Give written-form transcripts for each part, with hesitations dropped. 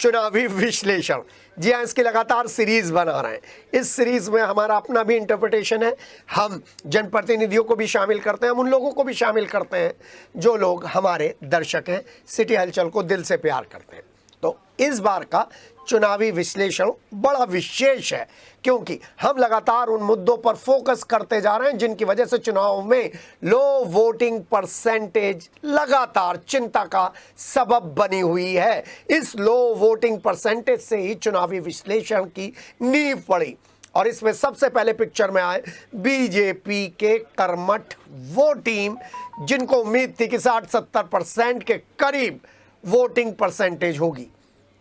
चुनावी विश्लेषण। जी हाँ, इसकी लगातार सीरीज बना रहे हैं। इस सीरीज में हमारा अपना भी इंटरप्रिटेशन है। हम जनप्रतिनिधियों को भी शामिल करते हैं, हम उन लोगों को भी शामिल करते हैं जो लोग हमारे दर्शक हैं, सिटी हलचल को दिल से प्यार करते हैं। तो इस बार का चुनावी विश्लेषण बड़ा विशेष है, क्योंकि हम लगातार उन मुद्दों पर फोकस करते जा रहे हैं जिनकी वजह से चुनाव में लो वोटिंग परसेंटेज लगातार चिंता का सबब बनी हुई है। इस लो वोटिंग परसेंटेज से ही चुनावी विश्लेषण की नींव पड़ी और इसमें सबसे पहले पिक्चर में आए बीजेपी के कर्मठ वो टीम जिनको उम्मीद थी कि 60-70% के करीब वोटिंग परसेंटेज होगी,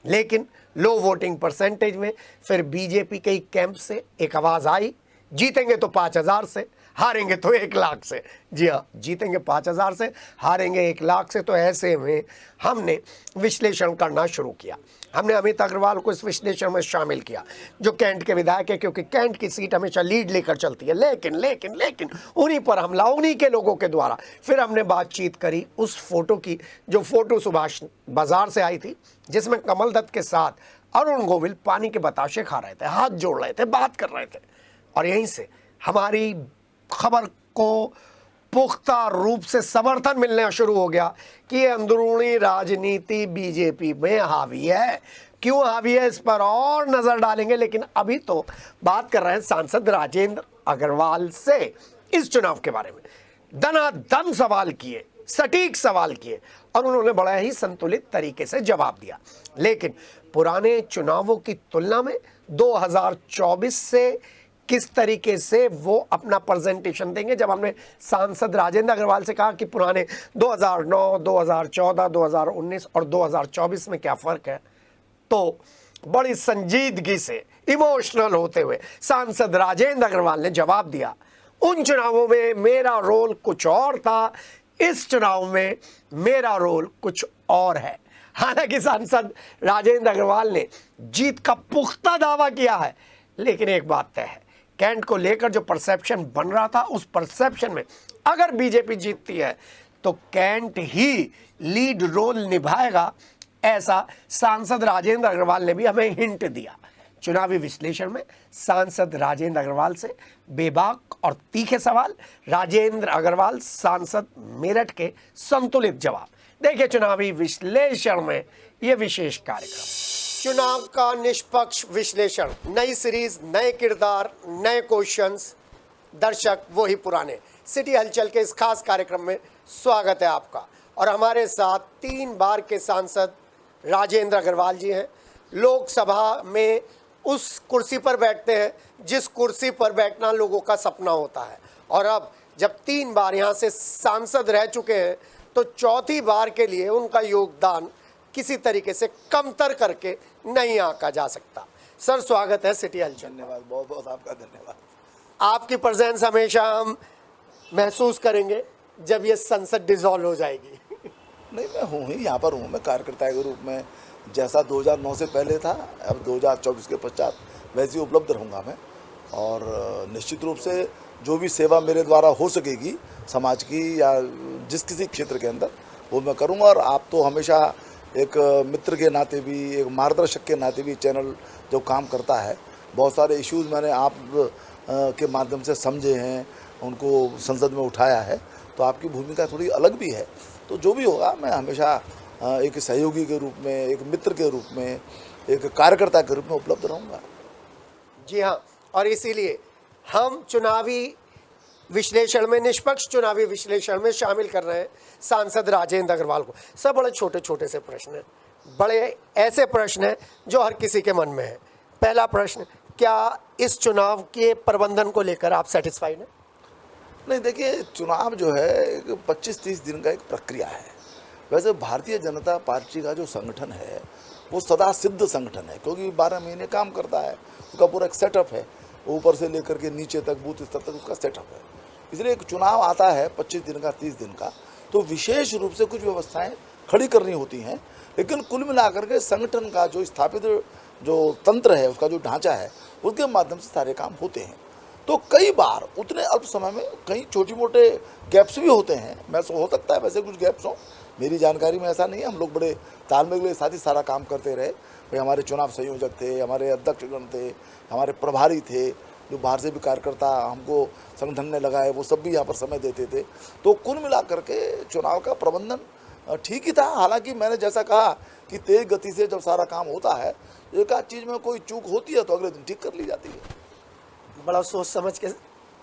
लेकिन लो वोटिंग परसेंटेज में फिर बीजेपी के ही कैंप से एक आवाज़ आई, जीतेंगे तो 5,000 से, हारेंगे तो 1 लाख से। जी हाँ, जीतेंगे 5,000 से, हारेंगे 1 लाख से। तो ऐसे में हमने विश्लेषण करना शुरू किया। हमने अमित अग्रवाल को इस विश्लेषण में शामिल किया जो कैंट के विधायक है, क्योंकि कैंट की सीट हमेशा लीड लेकर चलती है। लेकिन लेकिन लेकिन उन्हीं पर हमला, उन्हीं के लोगों के द्वारा। फिर हमने बातचीत करी उस फोटो की जो फोटो सुभाष बाजार से आई थी, जिसमें कमल दत्त के साथ अरुण गोविल पानी के बताशे खा रहे थे, हाथ जोड़ रहे थे, बात कर रहे थे। और यहीं से हमारी खबर को पुख्ता रूप से समर्थन मिलना शुरू हो गया कि ये अंदरूनी राजनीति बीजेपी में हावी है। क्यों हावी है, इस पर और नजर डालेंगे, लेकिन अभी तो बात कर रहे हैं सांसद राजेंद्र अग्रवाल से इस चुनाव के बारे में। दनादन सवाल किए, सटीक सवाल किए और उन्होंने बड़ा ही संतुलित तरीके से जवाब दिया। लेकिन पुराने चुनावों की तुलना में 2024 से किस तरीके से वो अपना प्रेजेंटेशन देंगे। जब हमने सांसद राजेंद्र अग्रवाल से कहा कि पुराने 2009, 2014, 2019 और 2024 में क्या फ़र्क है, तो बड़ी संजीदगी से इमोशनल होते हुए सांसद राजेंद्र अग्रवाल ने जवाब दिया, उन चुनावों में मेरा रोल कुछ और था, इस चुनाव में मेरा रोल कुछ और है। हालांकि सांसद राजेंद्र अग्रवाल ने जीत का पुख्ता दावा किया है, लेकिन एक बात तय है, कैंट को लेकर जो परसेप्शन बन रहा था, उस परसेप्शन में अगर बीजेपी जीतती है तो कैंट ही लीड रोल निभाएगा, ऐसा सांसद राजेंद्र अग्रवाल ने भी हमें हिंट दिया। चुनावी विश्लेषण में सांसद राजेंद्र अग्रवाल से बेबाक और तीखे सवाल, राजेंद्र अग्रवाल सांसद मेरठ के संतुलित जवाब। देखिए चुनावी विश्लेषण में यह विशेष कार्यक्रम। चुनाव का निष्पक्ष विश्लेषण, नई सीरीज, नए किरदार, नए क्वेश्चंस, दर्शक वही पुराने। सिटी हलचल के इस खास कार्यक्रम में स्वागत है आपका। और हमारे साथ 3 बार के सांसद राजेंद्र अग्रवाल जी हैं। लोकसभा में उस कुर्सी पर बैठते हैं जिस कुर्सी पर बैठना लोगों का सपना होता है, और अब जब 3 बार यहाँ से सांसद रह चुके हैं तो चौथी बार के लिए उनका योगदान किसी तरीके से कमतर करके नहीं आंका जा सकता। सर स्वागत है सिटी हलचल। धन्यवाद, बहुत बहुत आपका धन्यवाद। आपकी प्रेजेंस हमेशा हम महसूस करेंगे जब ये संसद डिसॉल्व हो जाएगी। नहीं, मैं हूँ ही, यहाँ पर हूँ मैं कार्यकर्ता के रूप में, जैसा 2009 से पहले था, अब 2024 के पश्चात वैसे ही उपलब्ध रहूँगा मैं। और निश्चित रूप से जो भी सेवा मेरे द्वारा हो सकेगी समाज की या जिस किसी क्षेत्र के अंदर, वो मैं करूँगा। और आप तो हमेशा एक मित्र के नाते भी, एक मार्गदर्शक के नाते भी चैनल जो काम करता है, बहुत सारे इश्यूज़ मैंने आप के माध्यम से समझे हैं, उनको संसद में उठाया है, तो आपकी भूमिका थोड़ी अलग भी है। तो जो भी होगा मैं हमेशा एक सहयोगी के रूप में, एक मित्र के रूप में, एक कार्यकर्ता के रूप में उपलब्ध रहूँगा। जी हाँ, और इसीलिए हम चुनावी विश्लेषण में, निष्पक्ष चुनावी विश्लेषण में शामिल कर रहे हैं सांसद राजेंद्र अग्रवाल को। सब बड़े छोटे छोटे से प्रश्न हैं, बड़े ऐसे प्रश्न हैं जो हर किसी के मन में है। पहला प्रश्न, क्या इस चुनाव के प्रबंधन को लेकर आप सेटिस्फाइड हैं? नहीं, देखिए चुनाव जो है 25-30 दिन का एक प्रक्रिया है। वैसे भारतीय जनता पार्टी का जो संगठन है वो सदा सिद्ध संगठन है, क्योंकि 12 महीने काम करता है, उसका पूरा एक सेटअप है, ऊपर से लेकर के नीचे तक, बूथ स्तर तक उसका सेटअप है। इसलिए एक चुनाव आता है 25 दिन का, 30 दिन का, तो विशेष रूप से कुछ व्यवस्थाएं खड़ी करनी होती हैं। लेकिन कुल मिलाकर के संगठन का जो स्थापित जो तंत्र है, उसका जो ढांचा है, उसके माध्यम से सारे काम होते हैं। तो कई बार उतने अल्प समय में कई छोटे मोटे गैप्स भी होते हैं। मैं हो सकता है वैसे कुछ गैप्स हों, मेरी जानकारी में ऐसा नहीं है, हम लोग बड़े तालमेल के साथ ही सारा काम करते रहे। भाई हमारे चुनाव संयोजक थे, हमारे अध्यक्षगण थे, हमारे प्रभारी थे, जो बाहर से भी कार्यकर्ता हमको संगठन ने लगाए, वो सब भी यहाँ पर समय देते थे। तो कुल मिलाकर के चुनाव का प्रबंधन ठीक ही था। हालांकि मैंने जैसा कहा कि तेज गति से जब सारा काम होता है, एक आध चीज़ में कोई चूक होती है तो अगले दिन ठीक कर ली जाती है। बड़ा सोच समझ के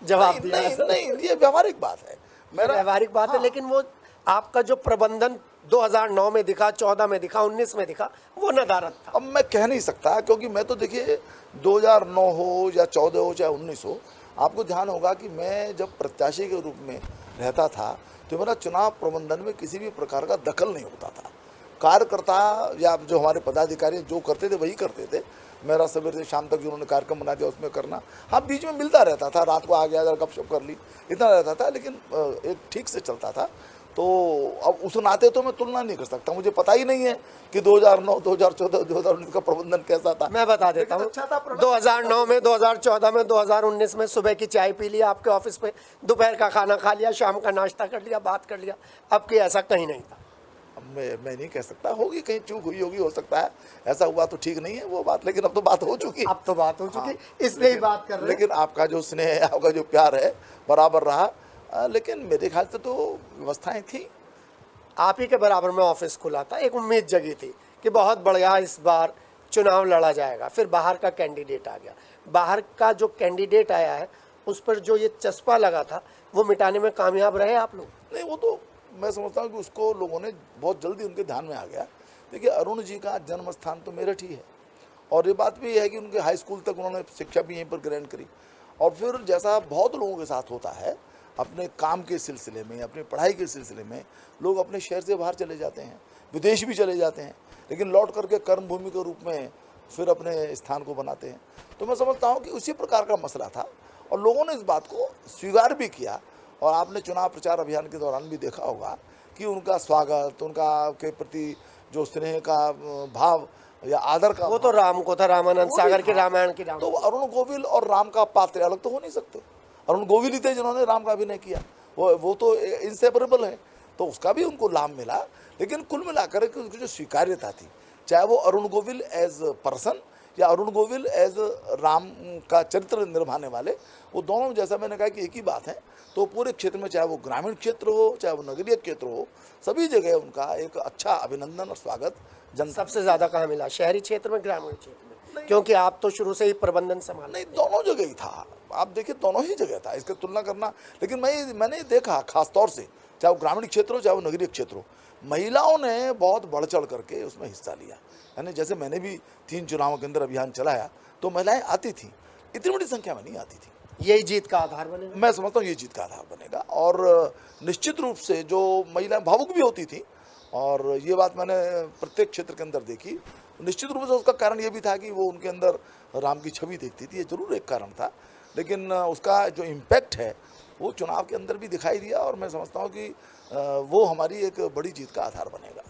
जवाब दिया है सर। नहीं, ये व्यवहारिक बात है। मेरा व्यवहारिक बात है, लेकिन वो आपका जो प्रबंधन 2009 में दिखा, 14 में दिखा, 19 में दिखा, वो नदारत था। अब मैं कह नहीं सकता, क्योंकि मैं तो देखिए 2009 हो या 14 हो चाहे 19 हो, आपको ध्यान होगा कि मैं जब प्रत्याशी के रूप में रहता था तो मेरा चुनाव प्रबंधन में किसी भी प्रकार का दखल नहीं होता था। कार्यकर्ता या जो हमारे पदाधिकारी जो करते थे वही करते थे। मेरा सवेर से शाम तक जो उन्होंने कार्यक्रम बना दिया उसमें करना, हाँ बीच में मिलता रहता था, रात को आ गया जरा गपशप कर ली, इतना रहता था, लेकिन एक ठीक से चलता था। तो अब उस नाते तो मैं तुलना नहीं कर सकता, मुझे पता ही नहीं है कि 2009, 2014, 2019 का प्रबंधन कैसा था। मैं बता देता हूँ, अच्छा था 2009 में, 2014 में, 2019 में सुबह की चाय पी लिया आपके ऑफिस पे, दोपहर का खाना खा लिया, शाम का नाश्ता कर लिया, बात कर लिया। अब की ऐसा कहीं नहीं था। अब मैं नहीं कह सकता, होगी कहीं चूक हुई होगी, हो सकता है ऐसा हुआ तो ठीक नहीं है वो बात, लेकिन अब तो बात हो चुकी। अब तो बात हो चुकी, इसलिए ही बात कर रहे हैं। लेकिन आपका जो स्नेह है, आपका जो प्यार है बराबर रहा। लेकिन मेरे ख्याल से तो व्यवस्थाएं थी। आप ही के बराबर में ऑफिस खुला था, एक उम्मीद जगी थी कि बहुत बढ़िया इस बार चुनाव लड़ा जाएगा। फिर बाहर का कैंडिडेट आ गया, बाहर का जो कैंडिडेट आया है उस पर जो ये चस्पा लगा था वो मिटाने में कामयाब रहे आप लोग? नहीं, वो तो मैं समझता हूँ कि उसको लोगों ने बहुत जल्दी उनके ध्यान में आ गया। देखिए, अरुण जी का जन्म स्थान तो मेरठ ही है, और ये बात भी है कि उनके हाई स्कूल तक उन्होंने शिक्षा भी यहीं पर ग्रहण करी। और फिर जैसा बहुत लोगों के साथ होता है, अपने काम के सिलसिले में, अपनी पढ़ाई के सिलसिले में लोग अपने शहर से बाहर चले जाते हैं, विदेश भी चले जाते हैं, लेकिन लौट करके कर्मभूमि के रूप में फिर अपने स्थान को बनाते हैं। तो मैं समझता हूँ कि उसी प्रकार का मसला था, और लोगों ने इस बात को स्वीकार भी किया। और आपने चुनाव प्रचार अभियान के दौरान भी देखा होगा कि उनका स्वागत, उनका के प्रति जो स्नेह का भाव या आदर का, वो तो राम को था, रामानंद सागर की रामायण की राम। तो अरुण गोविल और राम का पात्र अलग तो हो नहीं सकते। अरुण गोविल ही थे जिन्होंने राम का अभिनय किया, वो तो इंसेपरेबल है, तो उसका भी उनको लाभ मिला। लेकिन कुल मिलाकर उनकी जो स्वीकार्यता थी, चाहे वो अरुण गोविल एज पर्सन या अरुण गोविल एज राम का चरित्र निभाने वाले, वो दोनों, जैसा मैंने कहा कि एक ही बात है। तो पूरे क्षेत्र में, चाहे वो ग्रामीण क्षेत्र हो चाहे वो नगरीय क्षेत्र हो, सभी जगह उनका एक अच्छा अभिनंदन और स्वागत जनता। सबसे ज्यादा कहाँ मिला, शहरी क्षेत्र में, ग्रामीण क्षेत्र में? क्योंकि आप तो शुरू से ही प्रबंधन संभाल। नहीं, दोनों जगह ही था। आप देखिए, दोनों ही जगह था, इसकी तुलना करना। लेकिन मैंने देखा खास तौर से, चाहे वो ग्रामीण क्षेत्र हो चाहे वो नगरीय क्षेत्र हो, महिलाओं ने बहुत बढ़ चढ़ करके उसमें हिस्सा लिया। यानी जैसे मैंने भी 3 चुनावों के अंदर अभियान चलाया तो महिलाएं आती थी, इतनी बड़ी संख्या में नहीं आती थी। यही जीत का आधार बनेगा, मैं समझता हूँ ये जीत का आधार बनेगा। और निश्चित रूप से जो महिलाएं भावुक भी होती थी, और ये बात मैंने प्रत्येक क्षेत्र के अंदर देखी। निश्चित रूप से उसका कारण ये भी था कि वो उनके अंदर राम की छवि देखती थी, ये जरूर एक कारण था। लेकिन उसका जो इम्पैक्ट है वो चुनाव के अंदर भी दिखाई दिया, और मैं समझता हूँ कि वो हमारी एक बड़ी जीत का आधार बनेगा।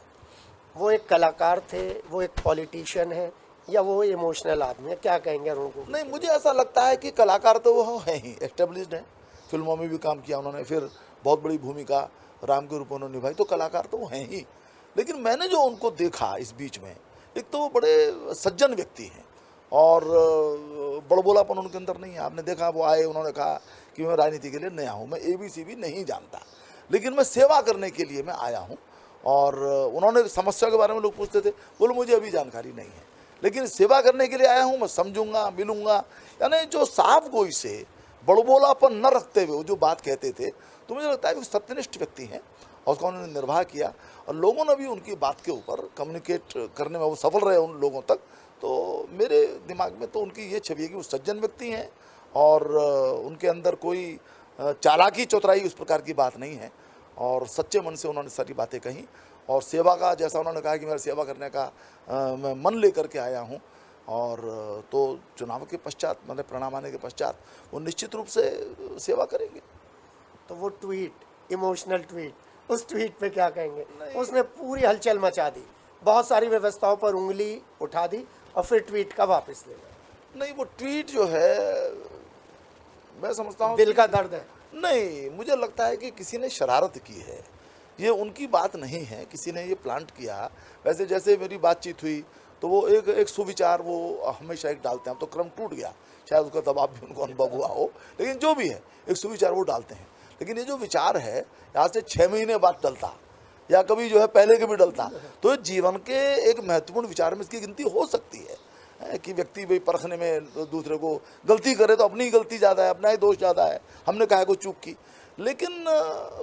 वो एक कलाकार थे, वो एक पॉलिटिशियन है, या वो इमोशनल आदमी है? क्या कहेंगे अरुण को? नहीं, मुझे ऐसा लगता है कि कलाकार तो वो है ही, एस्टेब्लिश्ड है, फिल्मों में भी काम किया उन्होंने, फिर बहुत बड़ी भूमिका राम के रूप में उन्होंने निभाई, तो कलाकार तो वो हैं ही। लेकिन मैंने जो उनको देखा इस बीच में, एक तो वो बड़े सज्जन व्यक्ति हैं, और बड़बोलापन उनके अंदर नहीं है। आपने देखा, वो आए, उन्होंने कहा कि मैं राजनीति के लिए नया हूँ, मैं ABC भी नहीं जानता, लेकिन मैं सेवा करने के लिए मैं आया हूँ। और उन्होंने समस्या के बारे में लोग पूछते थे, बोले मुझे अभी जानकारी नहीं है, लेकिन सेवा करने के लिए आया हूँ, मैं समझूंगा, मिलूंगा। यानी जो साफ गोई से बड़बोलापन न रखते हुए वो जो बात कहते थे, तो मुझे लगता है कि सत्यनिष्ठ व्यक्ति हैं, और उसका उन्होंने निर्वाह किया, और लोगों ने भी उनकी बात के ऊपर कम्युनिकेट करने में वो सफल रहे उन लोगों तक। तो मेरे दिमाग में तो उनकी ये छवि है कि वो सज्जन व्यक्ति हैं, और उनके अंदर कोई चालाकी चतुराई उस प्रकार की बात नहीं है, और सच्चे मन से उन्होंने सारी बातें कही। और सेवा का, जैसा उन्होंने कहा कि मेरा सेवा करने का मैं मन लेकर के आया हूँ, और तो चुनाव के पश्चात, मैंने प्रणाम आने के पश्चात, वो निश्चित रूप से सेवा करेंगे। तो वो ट्वीट, इमोशनल ट्वीट, उस ट्वीट पे क्या कहेंगे? उसने पूरी हलचल मचा दी, बहुत सारी व्यवस्थाओं पर उंगली उठा दी, और फिर ट्वीट का वापस ले लिया। नहीं, वो ट्वीट जो है, मैं समझता हूँ दिल का दर्द है। नहीं, मुझे लगता है कि किसी ने शरारत की है, ये उनकी बात नहीं है, किसी ने ये प्लांट किया। वैसे जैसे मेरी बातचीत हुई तो वो एक सुविचार वो हमेशा एक डालते हैं। अब तो क्रम टूट गया, शायद उसका दबाव भी उनको अनुभव हुआ हो, लेकिन जो भी है एक सुविचार वो डालते हैं। लेकिन ये जो विचार है आज से 6 महीने बाद डलता या कभी जो है पहले के भी डलता, तो जीवन के एक महत्वपूर्ण विचार में इसकी गिनती हो सकती है कि व्यक्ति भाई परखने में दूसरे को गलती करे तो अपनी ही गलती ज़्यादा है, अपना ही दोष ज़्यादा है, हमने कहा को चूक की। लेकिन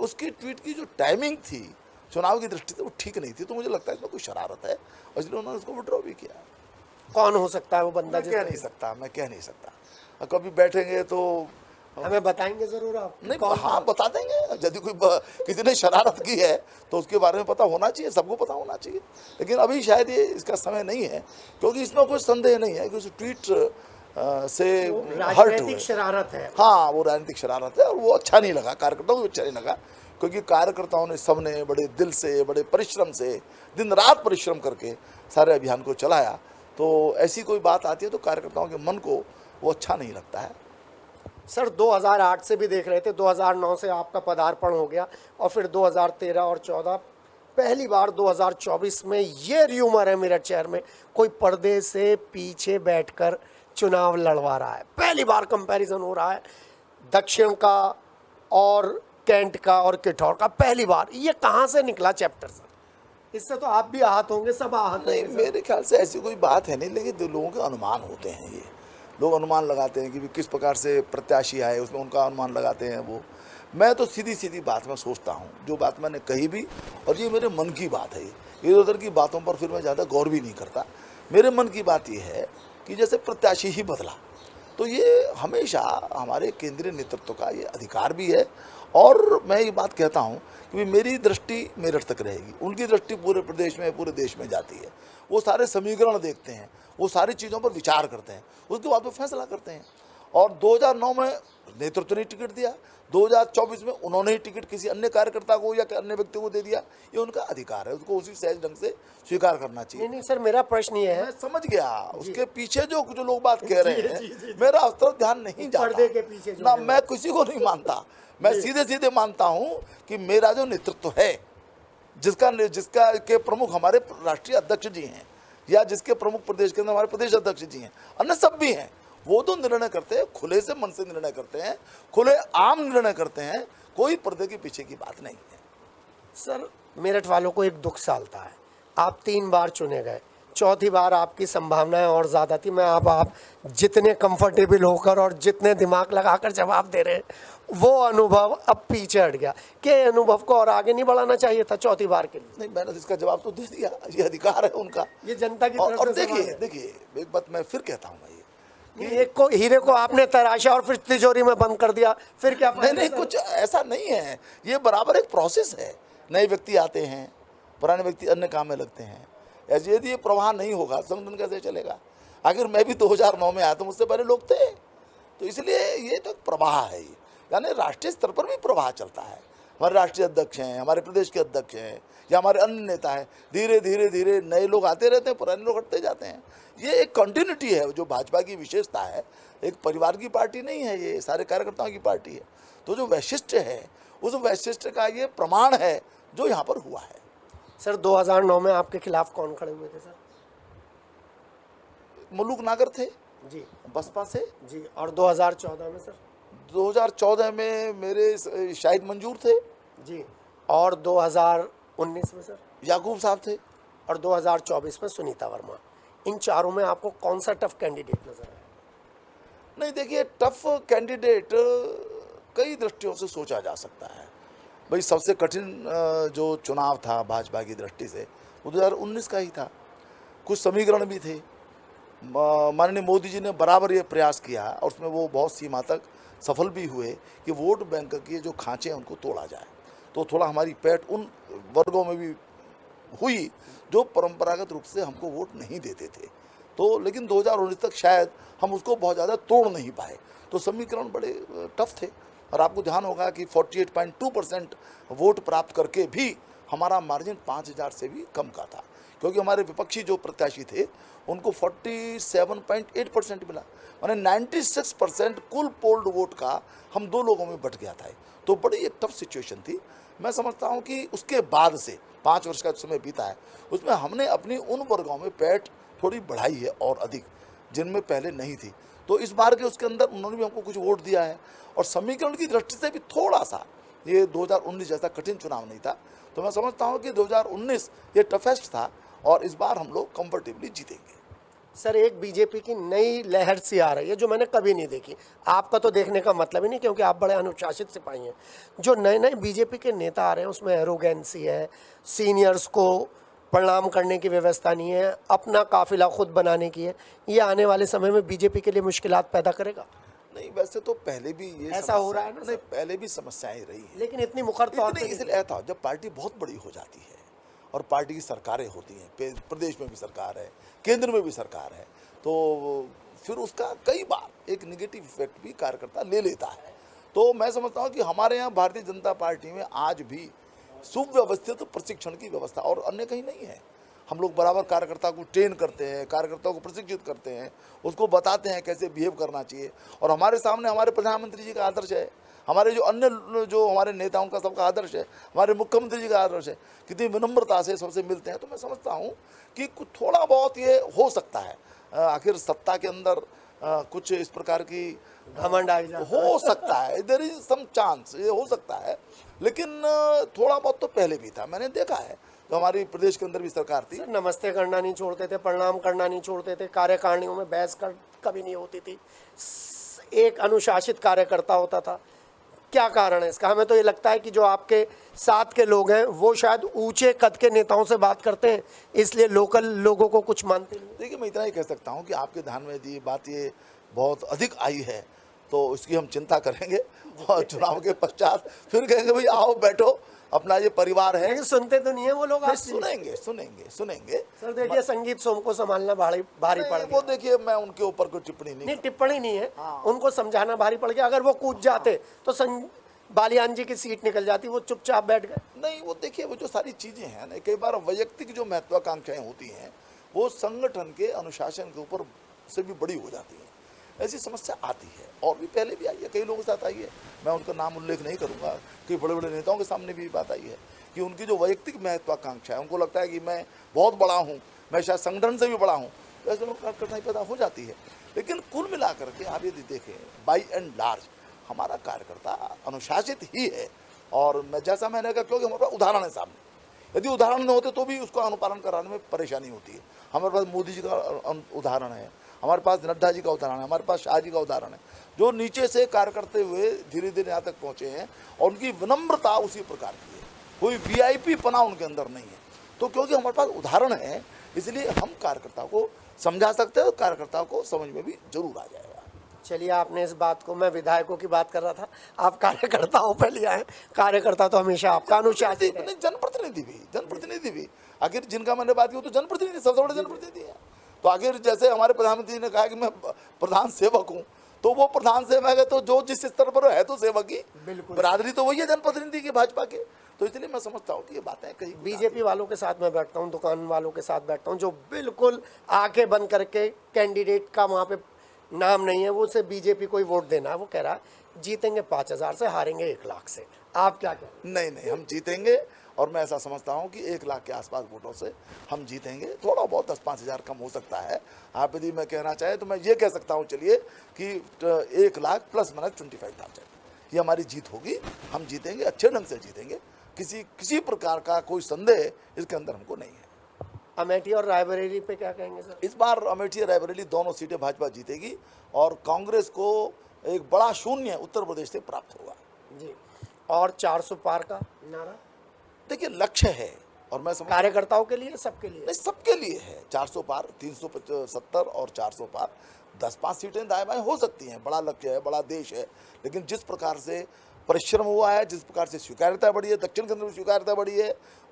उसकी ट्वीट की जो टाइमिंग थी चुनाव की दृष्टि से वो ठीक नहीं थी, तो मुझे लगता है इसमें कोई शरारत है और इसलिए उन्होंने उसको विड्रॉ भी किया। कौन हो सकता है वो बंदा? मैं कह नहीं सकता। कभी बैठेंगे तो हमें बताएंगे जरूर आप? नहीं, हाँ बता देंगे। यदि कोई किसी ने शरारत की है तो उसके बारे में पता होना चाहिए, सबको पता होना चाहिए। लेकिन अभी शायद ये इसका समय नहीं है, क्योंकि इसमें कोई संदेह नहीं है कि उस ट्वीट से हर्ट हुए। शरारत है। हाँ, वो राजनीतिक शरारत है और वो अच्छा नहीं लगा, कार्यकर्ताओं को अच्छा नहीं लगा, क्योंकि कार्यकर्ताओं ने सबने बड़े दिल से, बड़े परिश्रम से, दिन रात परिश्रम करके सारे अभियान को चलाया। तो ऐसी कोई बात आती है तो कार्यकर्ताओं के मन को वो अच्छा नहीं लगता है। सर 2008 से भी देख रहे थे, 2009 से आपका पदार्पण हो गया और फिर 2013 और 14, पहली बार 2024 में ये र्यूमर है मेरठ शहर में कोई पर्दे से पीछे बैठकर चुनाव लड़वा रहा है। पहली बार कंपैरिजन हो रहा है दक्षिण का और कैंट का और किठौर का, पहली बार। ये कहाँ से निकला चैप्टर सर? इससे तो आप भी आहत होंगे, सब आहत नहीं, होंगे। मेरे ख्याल से ऐसी कोई बात है नहीं, लेकिन दो लोगों के अनुमान होते हैं। ये लोग अनुमान लगाते हैं कि भी किस प्रकार से प्रत्याशी आए, उसमें उनका अनुमान लगाते हैं वो। मैं तो सीधी सीधी बात में सोचता हूँ, जो बात मैंने कही भी, और ये मेरे मन की बात है। इधर उधर की बातों पर फिर मैं ज़्यादा गौर भी नहीं करता। मेरे मन की बात ये है कि जैसे प्रत्याशी ही बदला, तो ये हमेशा हमारे केंद्रीय नेतृत्व का ये अधिकार भी है। और मैं ये बात कहता हूँ कि मेरी दृष्टि मेरठ तक रहेगी, उनकी दृष्टि पूरे प्रदेश में, पूरे देश में जाती है। वो सारे समीकरण देखते हैं, वो सारी चीज़ों पर विचार करते हैं, उसके बाद वो फैसला करते हैं। और 2009 में नेतृत्व ने टिकट दिया, 2024 में उन्होंने ही टिकट किसी अन्य कार्यकर्ता को या अन्य व्यक्ति को दे दिया, ये उनका अधिकार है, उसको उसी सहज ढंग से स्वीकार करना चाहिए। नहीं सर, मेरा प्रश्न ये है, मैं समझ गया उसके पीछे जो लोग बात कह रहे हैं, मेरा उस तरफ ध्यान नहीं जाता। पर्दे के पीछे ना, मैं किसी को नहीं मानता, मैं सीधे सीधे मानता हूँ कि मेरा जो नेतृत्व है, जिसका के प्रमुख हमारे राष्ट्रीय अध्यक्ष जी हैं, या जिसके प्रमुख प्रदेश के अंदर हमारे प्रदेश अध्यक्ष जी हैं, अन्य सब भी हैं, वो तो निर्णय करते हैं, खुले से मन से निर्णय करते हैं, खुले आम निर्णय करते हैं, कोई पर्दे के पीछे की बात नहीं है। सर मेरठ वालों को एक दुख सालता है, आप 3 बार चुने गए, चौथी बार आपकी संभावनाएं और ज़्यादा थी। मैं आप जितने कंफर्टेबल होकर और जितने दिमाग लगाकर जवाब दे रहे हैं, वो अनुभव अब पीछे हट गया। क्या अनुभव को और आगे नहीं बढ़ाना चाहिए था चौथी बार के लिए? नहीं, मैंने इसका जवाब तो दे दिया, ये अधिकार है उनका, ये जनता की तरफ से सवाल है। देखिए एक बात मैं फिर कहता हूँ, एक को हीरे को आपने तराशा और फिर तिजोरी में बंद कर दिया, फिर क्या? नहीं, कुछ ऐसा नहीं है, ये बराबर एक प्रोसेस है। नए व्यक्ति आते हैं, पुराने व्यक्ति अन्य काम में लगते हैं। ऐसे यदि ये प्रवाह नहीं होगा, संगठन कैसे चलेगा? आखिर मैं भी 2009 में आया तो मुझसे पहले लोग थे, तो इसलिए ये तो प्रवाह है, यानी राष्ट्रीय स्तर पर भी प्रवाह चलता है। हमारे राष्ट्रीय अध्यक्ष हैं, हमारे प्रदेश के अध्यक्ष हैं, या हमारे अन्य नेता हैं, धीरे धीरे धीरे नए लोग आते रहते हैं, पुराने लोग हटते जाते हैं। ये एक कंटिन्यूटी है, जो भाजपा की विशेषता है। एक परिवार की पार्टी नहीं है, ये सारे कार्यकर्ताओं की पार्टी है। तो जो वैशिष्ट है, उस वैशिष्ट का ये प्रमाण है जो यहाँ पर हुआ है। सर 2009 में आपके खिलाफ कौन खड़े हुए थे सर? मुलुक नागर थे जी, बसपा से जी। और 2014 में सर? 2014 में मेरे शाहिद मंजूर थे जी। और 2019 में सर? याकूब साहब थे। और 2024 में सुनीता वर्मा। इन चारों में आपको कौन सा टफ कैंडिडेट नजर आया? नहीं, देखिए, टफ कैंडिडेट कई दृष्टियों से सोचा जा सकता है। भाई सबसे कठिन जो चुनाव था भाजपा की दृष्टि से, वो 2019 का ही था। कुछ समीकरण भी थे, माननीय मोदी जी ने बराबर ये प्रयास किया और उसमें वो बहुत सीमा तक सफल भी हुए कि वोट बैंक के जो खांचे हैं उनको तोड़ा जाए। तो थोड़ा हमारी पैठ उन वर्गों में भी हुई जो परंपरागत रूप से हमको वोट नहीं देते थे। तो लेकिन 2019 तक शायद हम उसको बहुत ज़्यादा तोड़ नहीं पाए, तो समीकरण बड़े टफ थे। और आपको ध्यान होगा कि 48.2% वोट प्राप्त करके भी हमारा मार्जिन 5000 से भी कम का था, क्योंकि हमारे विपक्षी जो प्रत्याशी थे उनको 47.8% मिला, माने 96% कुल पोल्ड वोट का हम 2 लोगों में बट गया था। तो बड़ी एक टफ सिचुएशन थी। मैं समझता हूँ कि उसके बाद से 5 वर्ष का समय बीता है, उसमें हमने अपनी उन वर्गों में पैठ थोड़ी बढ़ाई है और अधिक, जिनमें पहले नहीं थी। तो इस बार के उसके अंदर उन्होंने भी हमको कुछ वोट दिया है, और समीकरण की दृष्टि से भी थोड़ा सा ये 2019 जैसा कठिन चुनाव नहीं था। तो मैं समझता हूँ कि 2019 ये टफेस्ट था, और इस बार हम लोग कंफर्टेबली जीतेंगे। सर, एक बीजेपी की नई लहर सी आ रही है जो मैंने कभी नहीं देखी। आपका तो देखने का मतलब ही नहीं, क्योंकि आप बड़े अनुशासित सिपाही हैं। जो नए नए बीजेपी के नेता आ रहे हैं उसमें एरोगेंसी है, सीनियर्स को प्रणाम करने की व्यवस्था नहीं है, अपना काफिला खुद बनाने की है। ये आने वाले समय में बीजेपी के लिए मुश्किलात पैदा करेगा। नहीं, वैसे तो पहले भी ये ऐसा हो रहा है ना नहीं, पहले भी समस्याएं रही हैं, लेकिन इतनी मुखर तौर इतनी पे इसलिए था जब पार्टी बहुत बड़ी हो जाती है और पार्टी की सरकारें होती हैं, प्रदेश में भी सरकार है, केंद्र में भी सरकार है, तो फिर उसका कई बार एक निगेटिव इफेक्ट भी कार्यकर्ता ले लेता है। तो मैं समझता हूँ कि हमारे यहाँ भारतीय जनता पार्टी में आज भी सुव्यवस्थित प्रशिक्षण की व्यवस्था और अन्य कहीं नहीं है। हम लोग बराबर कार्यकर्ता को ट्रेन करते हैं, कार्यकर्ताओं को प्रशिक्षित करते हैं, उसको बताते हैं कैसे बिहेव करना चाहिए। और हमारे सामने हमारे प्रधानमंत्री जी का आदर्श है, हमारे जो अन्य जो हमारे नेताओं का सबका आदर्श है, हमारे मुख्यमंत्री जी का आदर्श है, कितनी विनम्रता से सबसे मिलते हैं। तो मैं समझता हूँ कि कुछ थोड़ा बहुत ये हो सकता है, आखिर सत्ता के अंदर कुछ इस प्रकार की घमंड आ जाता है। हो सकता है, देयर इज सम चांस, ये हो सकता है। लेकिन थोड़ा बहुत तो पहले भी था, मैंने देखा है, तो हमारी प्रदेश के अंदर भी सरकार थी। सर, नमस्ते करना नहीं छोड़ते थे, प्रणाम करना नहीं छोड़ते थे, कार्यकारिणियों में बहस कर कभी नहीं होती थी, एक अनुशासित कार्यकर्ता होता था। क्या कारण है इसका? हमें तो ये लगता है कि जो आपके साथ के लोग हैं वो शायद ऊंचे कद के नेताओं से बात करते हैं, इसलिए लोकल लोगों को कुछ मानते नहीं। देखिए, मैं इतना ही कह सकता हूँ कि आपके ध्यान में ये बात ये बहुत अधिक आई है, तो इसकी हम चिंता करेंगे, और चुनाव के पश्चात फिर कहेंगे भाई आओ बैठो, अपना ये परिवार है। लेकिन सुनते तो नहीं है वो लोग नहीं, आपकी। सुनेंगे। सर देखिए, संगीत सोम को संभालना भारी पड़ नहीं, गया। वो देखिए, मैं उनके ऊपर कोई टिप्पणी नहीं टिप्पणी नहीं है, उनको समझाना भारी पड़ गया। अगर वो कूद जाते तो बालियान जी की सीट निकल जाती, वो चुपचाप बैठ गए। नहीं, वो देखिए, वो जो सारी चीज़ें हैं ना, कई बार वैयक्तिक जो महत्वाकांक्षाएं होती हैं वो संगठन के अनुशासन के ऊपर से भी बड़ी हो जाती हैं। ऐसी समस्या आती है, और भी पहले भी आई है, कई लोगों के साथ आई है, मैं उनका नाम उल्लेख नहीं करूंगा। कई बड़े बड़े नेताओं के सामने भी बात आई है कि उनकी जो वैयक्तिक महत्वाकांक्षा है, उनको लगता है कि मैं बहुत बड़ा हूँ, मैं शायद संगठन से भी बड़ा हूँ, तो ऐसे लोग कठिनाई पैदा हो जाती है। लेकिन कुल मिलाकर के आप यदि देखें, बाई एंड लार्ज हमारा कार्यकर्ता अनुशासित ही है। और मैं जैसा मैंने कहा, क्योंकि हमारे पास उदाहरण है सामने, यदि उदाहरण न होते तो भी उसको अनुपालन कराने में परेशानी होती है। हमारे पास मोदी जी का उदाहरण है, हमारे पास नड्डा जी का उदाहरण है, हमारे पास शाह जी का उदाहरण है, जो नीचे से कार्य करते हुए धीरे धीरे यहाँ तक पहुँचे हैं, और उनकी विनम्रता उसी प्रकार की है, कोई वीआईपी पना उनके अंदर नहीं है। तो क्योंकि हमारे पास उदाहरण है, इसलिए हम कार्यकर्ता को समझा सकते हैं, और कार्यकर्ताओं को समझ में भी जरूर आ जाएगा। चलिए, आपने इस बात को, मैं विधायकों की बात कर रहा था, आप कार्यकर्ताओं पे लिया है। कार्यकर्ता तो हमेशा आपका अनुशासित है। जनप्रतिनिधि भी आखिर जिनका मैंने बात की, तो जनप्रतिनिधि सबसे बड़े जनप्रतिनिधि है। तो आखिर जैसे हमारे प्रधानमंत्री ने कहा कि मैं प्रधान सेवक हूँ, तो वो प्रधान सेवक है, तो जो जिस स्तर पर है तो सेवक ही, बरादरी तो वही है जनप्रतिनिधि की भाजपा के। तो इसलिए मैं समझता हूँ कि ये बातें कहीं बीजेपी वालों के साथ मैं बैठता हूँ, दुकान वालों के साथ बैठता हूँ, जो बिल्कुल आंखें बंद करके कैंडिडेट का वहाँ पे नाम नहीं है, वो उसे बीजेपी को ही वोट देना है। वो कह रहा है जीतेंगे 5,000 से, हारेंगे 1 लाख से। आप क्या कहें? नहीं, हम जीतेंगे, और मैं ऐसा समझता हूं कि 1 लाख के आसपास वोटों से हम जीतेंगे। थोड़ा बहुत 10-5 हज़ार कम हो सकता है। आप यदि मैं कहना चाहे तो मैं ये कह सकता हूं, चलिए कि 1 लाख + -25,000 ये हमारी जीत होगी। हम जीतेंगे, अच्छे ढंग से जीतेंगे, किसी प्रकार का कोई संदेह इसके अंदर हमको नहीं है। अमेठी और रायबरेली पे क्या कहेंगे सर? इस बार अमेठी और रायबरेली दोनों सीटें भाजपा जीतेगी, और कांग्रेस को एक बड़ा शून्य उत्तर प्रदेश से प्राप्त होगा जी। और 400 पार का नारा? देखिए, लक्ष्य है, और मैं कार्यकर्ताओं के लिए, सबके लिए? नहीं, सबके लिए है। 400 पार, 370 और 400 पार, 10-5 सीटें दाएं बाएं हो सकती हैं। बड़ा लक्ष्य है, बड़ा देश है, लेकिन जिस प्रकार से परिश्रम हुआ है, जिस प्रकार से स्वीकार्यता बढ़ी है, दक्षिण के अंदर भी स्वीकार्यता बढ़ी है,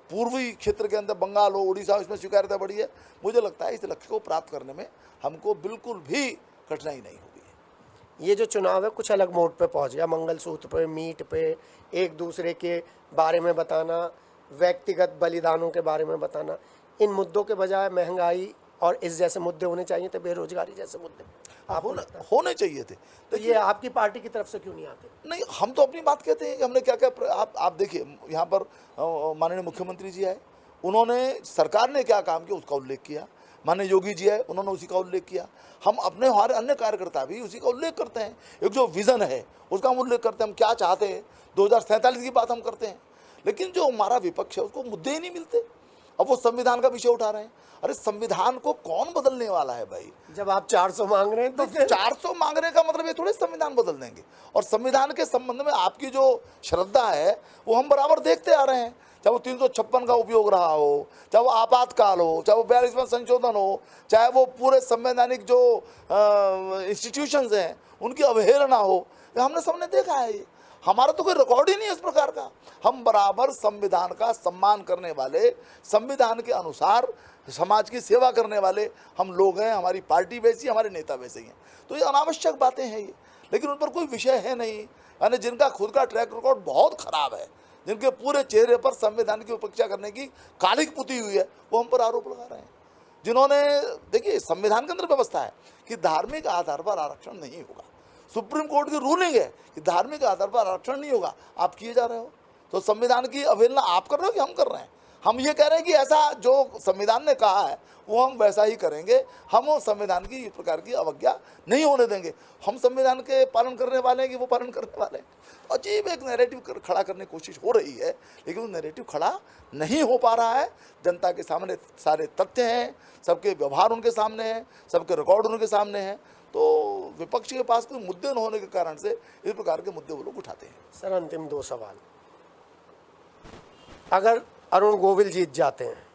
पूर्वी क्षेत्र के अंदर बंगाल हो, उड़ीसा, इसमें स्वीकार्यता बढ़ी है, मुझे लगता है इस लक्ष्य को प्राप्त करने में हमको बिल्कुल भी कठिनाई नहीं होगी। ये जो चुनाव है कुछ अलग मोड पे पहुंच गया, मंगलसूत्र पे, मीट पे, एक दूसरे के बारे में बताना, व्यक्तिगत बलिदानों के बारे में बताना। इन मुद्दों के बजाय महंगाई और इस जैसे मुद्दे होने चाहिए थे, बेरोजगारी जैसे मुद्दे होने चाहिए थे। तो ये आपकी पार्टी की तरफ से क्यों नहीं आते? नहीं, हम तो अपनी बात कहते हैं कि हमने क्या क्या, आप देखिए, यहाँ पर माननीय मुख्यमंत्री जी आए, उन्होंने सरकार ने क्या काम किया उसका उल्लेख किया। माननीय योगी जी है, उन्होंने उसी का उल्लेख किया। हम अपने हमारे अन्य कार्यकर्ता भी उसी का उल्लेख करते हैं। एक जो विज़न है उसका हम उल्लेख करते हैं, हम क्या चाहते हैं, 2047 की बात हम करते हैं। लेकिन जो हमारा विपक्ष है उसको मुद्दे ही नहीं मिलते। अब वो संविधान का विषय उठा रहे हैं। अरे संविधान को कौन बदलने वाला है भाई? जब आप 400 मांग रहे हैं तो फिर 400 मांगने का मतलब ये थोड़े संविधान बदल देंगे। और संविधान के संबंध में आपकी जो श्रद्धा है वो हम बराबर देखते आ रहे हैं, चाहे वो 356 का उपयोग रहा हो, चाहे वो आपातकाल हो, चाहे वो 42वां संशोधन हो, चाहे वो पूरे संवैधानिक जो इंस्टीट्यूशंस हैं उनकी अवहेलना हो, हमने सबने देखा है। हमारा तो कोई रिकॉर्ड ही नहीं है इस प्रकार का। हम बराबर संविधान का सम्मान करने वाले, संविधान के अनुसार समाज की सेवा करने वाले हम लोग हैं। हमारी पार्टी वैसी, हमारे नेता वैसे ही हैं। तो ये अनावश्यक बातें हैं ये, लेकिन उन पर कोई विषय है नहीं। यानी जिनका खुद का ट्रैक रिकॉर्ड बहुत खराब है, जिनके पूरे चेहरे पर संविधान की उपेक्षा करने की कालिक पुती हुई है, वो हम पर आरोप लगा रहे हैं। जिन्होंने, देखिए संविधान के अंदर व्यवस्था है कि धार्मिक आधार पर आरक्षण नहीं होगा। सुप्रीम कोर्ट की रूलिंग है कि धार्मिक आधार पर आरक्षण नहीं होगा, आप किए जा रहे हो। तो संविधान की अवहेलना आप कर रहे हो कि हम कर रहे हैं? हम ये कह रहे हैं कि ऐसा जो संविधान ने कहा है वो हम वैसा ही करेंगे। हम संविधान की इस प्रकार की अवज्ञा नहीं होने देंगे। हम संविधान के पालन करने वाले हैं कि वो पालन करने वाले हैं। अजीब एक नैरेटिव खड़ा करने की कोशिश हो रही है, लेकिन वो नैरेटिव खड़ा नहीं हो पा रहा है। जनता के सामने सारे तथ्य हैं, सबके व्यवहार उनके सामने हैं, सबके रिकॉर्ड उनके सामने हैं। तो विपक्ष के पास कोई मुद्दे न होने के कारण से इस प्रकार के मुद्दे वो लोग उठाते हैं। सर अंतिम 2 सवाल। अगर अरुण गोविल जीत जाते हैं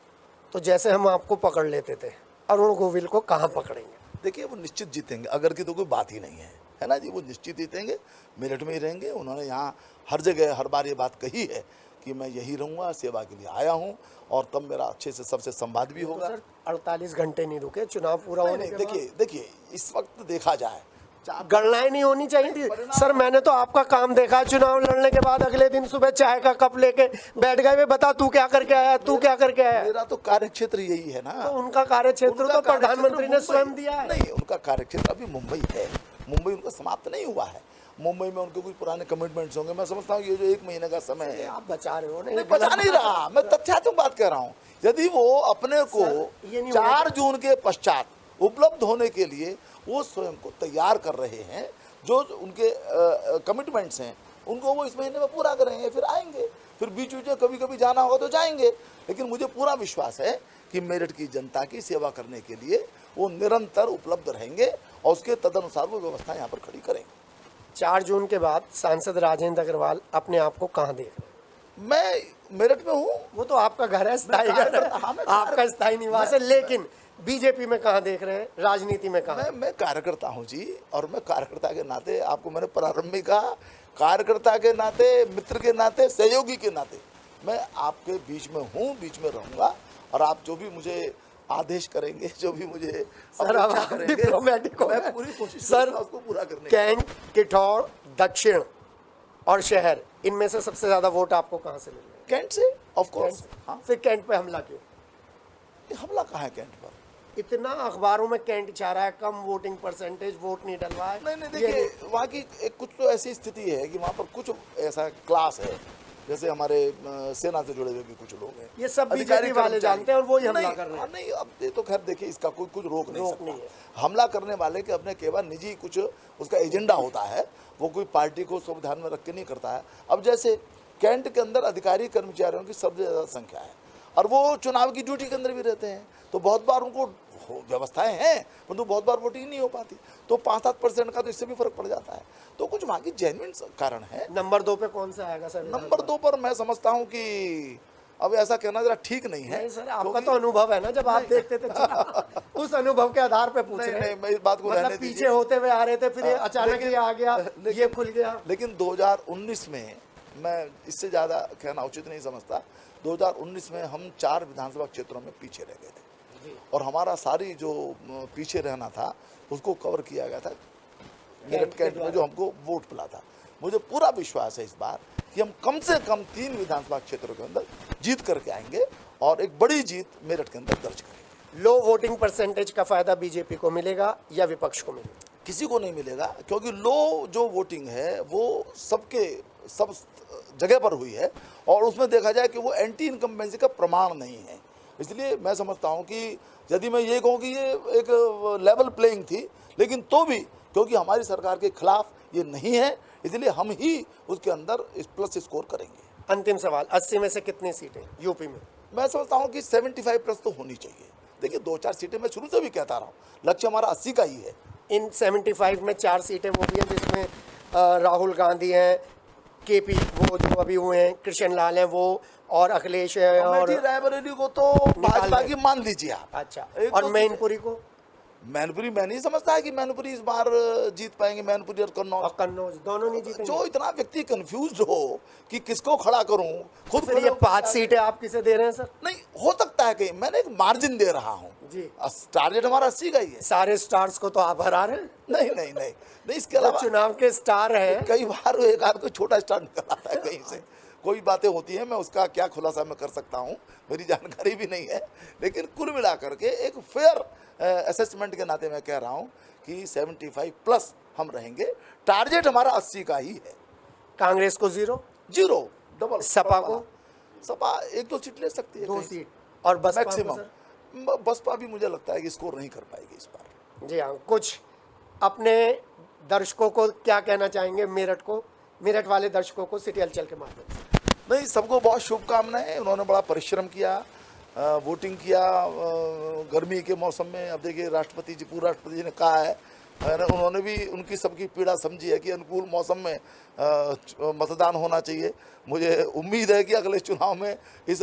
तो जैसे हम आपको पकड़ लेते थे, अरुण गोविल को कहाँ पकड़ेंगे? देखिए वो निश्चित जीतेंगे, अगर की तो कोई बात ही नहीं है ना जी। वो निश्चित जीतेंगे, मेरठ में ही रहेंगे। उन्होंने यहाँ हर जगह हर बार ये बात कही है कि मैं यही रहूँगा, सेवा के लिए आया हूँ, और तब मेरा अच्छे से सबसे संवाद भी होगा। तो सर 48 घंटे नहीं रुके चुनाव पूरा होने के बाद? देखिए इस वक्त देखा जाए, गणनाएं नहीं होनी चाहिए थी सर? मैंने तो आपका काम देखा, चुनाव लड़ने के बाद अगले दिन सुबह चाय का कप लेके बैठ गए, वे बता तू क्या करके आया, तू क्या करके आया। मेरा तो कार्यक्षेत्र यही है ना। तो उनका कार्यक्षेत्र तो प्रधानमंत्री ने स्वयं दिया है। नहीं, उनका कार्यक्षेत्र अभी मुंबई है। मुंबई उनका समाप्त नहीं हुआ है। मुंबई में उनके कुछ पुराने कमिटमेंट्स होंगे। मैं समझता हूँ ये जो 1 महीने का समय है, आप बचा रहे हो। नहीं बचा नहीं रहा, मैं तथ्यात्मक बात कर रहा हूँ। यदि वो अपने को 4 जून के पश्चात उपलब्ध होने के लिए वो स्वयं को तैयार कर रहे हैं, जो उनके कमिटमेंट्स हैं उनको वो इस महीने में पूरा करेंगे, फिर आएंगे। फिर बीच बीच में कभी कभी जाना होगा तो जाएंगे। लेकिन मुझे पूरा विश्वास है कि मेरठ की जनता की सेवा करने के लिए वो निरंतर उपलब्ध रहेंगे और उसके तदनुसार वो व्यवस्था यहाँ पर खड़ी करेंगे। 4 जून के बाद सांसद राजेंद्र अग्रवाल अपने आप को कहाँ देख रहे हैं? मैं मेरठ में हूँ। वो तो आपका घर है, स्थायी घर है, आपका स्थायी निवास है, लेकिन बीजेपी में कहाँ देख रहे हैं, राजनीति में कहाँ? मैं कार्यकर्ता हूँ जी, और मैं कार्यकर्ता के नाते, आपको मैंने प्रारंभ में कहा, कार्यकर्ता के नाते, मित्र के नाते, सहयोगी के नाते मैं आपके बीच में हूँ, बीच में रहूँगा। और आप जो भी मुझे आदेश करेंगे, जो भी मुझे सर अब आप डिप्लोमेटिक हो, मैं पूरी कोशिश सर करूंगा उसको पूरा करने की। कैंट, किठौर, दक्षिण और शहर, इनमें से सबसे ज्यादा वोट आपको कहाँ से मिल रहे हैं? कैंट से, ऑफ कोर्स। हाँ, फिर कैंट पे हमला क्यों? हमला कहाँ है कैंट पर? इतना अखबारों में कैंट चाह रहा है, कम वोटिंग परसेंटेज, वोट नहीं डलवा है। नहीं, देखिए वहाँ की एक कुछ तो ऐसी स्थिति है कि वहाँ पर कुछ ऐसा क्लास है, जैसे हमारे सेना से जुड़े हुए भी कुछ लोग हैं, ये सब बीजेपी वाले जानते हैं और वो ही हमला कर रहे हैं। नहीं, अब ये तो खैर देखिए, इसका कोई कुछ रोक नहीं है। हमला करने वाले के अपने केवल निजी कुछ उसका एजेंडा होता है, वो कोई पार्टी को सब ध्यान में रख के नहीं करता है। अब जैसे कैंट के अंदर अधिकारी कर्मचारियों की सबसे ज़्यादा संख्या है, और वो चुनाव की ड्यूटी के अंदर भी रहते हैं, तो बहुत बार उनको व्यवस्थाएं हैं परंतु बहुत बार वोटिंग नहीं हो पाती, तो 5-7% का तो इससे भी फर्क पड़ जाता है। तो कुछ वहाँ की जेन्युइन कारण है। नंबर 2 पे कौन सा आएगा सर? नंबर 2 पर मैं समझता हूँ कि अब ऐसा कहना जरा ठीक नहीं है। नहीं सर, आपका तो अनुभव है ना, जब आप देखते थे उस अनुभव के आधार पे पूछ रहे हैं। नहीं, मैं इस बात को मतलब पीछे होते हुए आ रहे थे, फिर अचानक ये आ गया, ये खुल गया। लेकिन 2019 में मैं इससे ज़्यादा कहना उचित नहीं समझता। 2019 में हम 4 विधानसभा क्षेत्रों में पीछे रह गए थे, और हमारा सारी जो पीछे रहना था उसको कवर किया गया था मेरठ कैंट में, जो हमको वोट मिला था। मुझे पूरा विश्वास है इस बार कि हम कम से कम 3 विधानसभा क्षेत्रों के अंदर जीत करके आएंगे, और एक बड़ी जीत मेरठ के अंदर दर्ज करेंगे। लो वोटिंग परसेंटेज का फायदा बीजेपी को मिलेगा या विपक्ष को मिलेगा? किसी को नहीं मिलेगा, क्योंकि लो जो वोटिंग है वो सब जगह पर हुई है, और उसमें देखा जाए कि वो एंटी इनकम्बेंसी का प्रमाण नहीं है। इसलिए मैं समझता हूँ कि यदि मैं ये कहूँ कि ये एक लेवल प्लेइंग थी, लेकिन तो भी क्योंकि हमारी सरकार के खिलाफ ये नहीं है, इसलिए हम ही उसके अंदर इस प्लस स्कोर करेंगे। अंतिम सवाल, 80 में से कितनी सीटें यूपी में? मैं समझता हूँ कि 75 प्लस तो होनी चाहिए। देखिए 2-4 सीटें मैं शुरू से भी कहता रहा हूँ, लक्ष्य हमारा 80 का ही है। इन 75 में 4 सीटें वो भी हैं जिसमें राहुल गांधी हैं, केपी वो जो अभी हुए हैं, कृष्ण लाल हैं वो, और अखिलेश है, और रायबरेली को तो भाजपा की मान लीजिए आप। अच्छा, एक और तो मैनपुरी को? मैनपुरी मैं नहीं समझता है कि मैनपुरी इस बार जीत पाएंगे, मैनपुरी और कन्नौज। और कन्नौज दोनों नहीं जीतेंगे? जो इतना व्यक्ति कंफ्यूज हो कि किसको खड़ा करूं, खुद फिर ये 5 सीटें आप किसे दे रहे हैं सर? नहीं हो सकता है, कहीं मैंने एक मार्जिन दे रहा हूं जी। टारगेट हमारा 80 का ही है। सारे स्टार्स को तो आप हरा रहे हैं? नहीं नहीं नहीं नहीं, इसके अलावा चुनाव के स्टार हैं। कई बार एक आध कोई छोटा स्टार निकल आता है कहीं से, कोई बातें होती हैं, मैं उसका क्या खुलासा मैं कर सकता हूं, मेरी जानकारी भी नहीं है। लेकिन कुल मिलाकर के एक फेयर असेसमेंट के नाते मैं कह रहा हूं कि 75 प्लस हम रहेंगे, टारगेट हमारा 80 का ही है। कांग्रेस को 0 डबल। सपा को? सपा 1-2 सीट ले सकती है, 2 सीट। और बसपा को मैक्सिमम। सर? बसपा भी मुझे लगता है कि स्कोर नहीं कर पाएगी इस बार। जी हाँ, कुछ अपने दर्शकों को क्या कहना चाहेंगे, मेरठ वाले दर्शकों को सिटी हलचल के माध्यम से? नहीं, सबको बहुत शुभकामनाएं। उन्होंने बड़ा परिश्रम किया, वोटिंग किया गर्मी के मौसम में। अब देखिए राष्ट्रपति जी, पूर्व राष्ट्रपति जी ने कहा है, उन्होंने भी उनकी सबकी पीड़ा समझी है कि अनुकूल मौसम में मतदान होना चाहिए। मुझे उम्मीद है कि अगले चुनाव में इस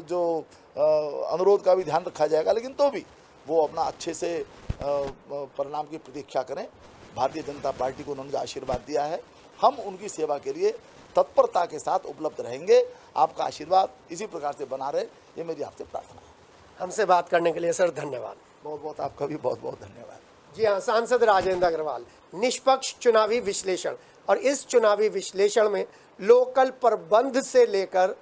जो अनुरोध का भी ध्यान रखा जाएगा, लेकिन तो भी वो अपना अच्छे से परिणाम की प्रतीक्षा करें। भारतीय जनता पार्टी को उन्होंने जो आशीर्वाद दिया है, हम उनकी सेवा के लिए तत्परता के साथ उपलब्ध रहेंगे। आपका आशीर्वाद इसी प्रकार से बना रहे, ये मेरी आपसे प्रार्थना है। हमसे बात करने के लिए सर धन्यवाद। बहुत बहुत आपका भी बहुत बहुत धन्यवाद। जी हाँ, सांसद राजेंद्र अग्रवाल, निष्पक्ष चुनावी विश्लेषण, और इस चुनावी विश्लेषण में लोकल प्रबंध से लेकर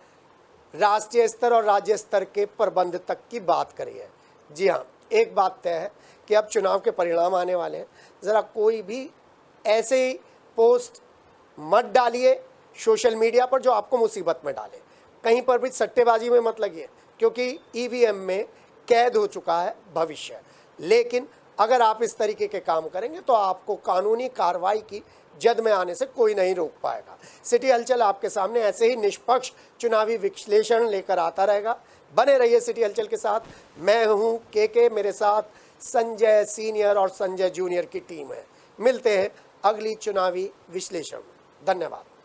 राष्ट्रीय स्तर और राज्य स्तर के प्रबंध तक की बात करी है। जी हाँ, एक बात तय है कि अब चुनाव के परिणाम आने वाले हैं, ज़रा कोई भी ऐसे ही पोस्ट मत डालिए सोशल मीडिया पर जो आपको मुसीबत में डाले। कहीं पर भी सट्टेबाजी में मत लगिए, क्योंकि ईवीएम में कैद हो चुका है भविष्य। लेकिन अगर आप इस तरीके के काम करेंगे तो आपको कानूनी कार्रवाई की जद में आने से कोई नहीं रोक पाएगा। सिटी हलचल आपके सामने ऐसे ही निष्पक्ष चुनावी विश्लेषण लेकर आता रहेगा। बने रहिए सिटी हलचल के साथ। मैं हूं के, मेरे साथ संजय सीनियर और संजय जूनियर की टीम है। मिलते हैं अगली चुनावी विश्लेषण में। धन्यवाद।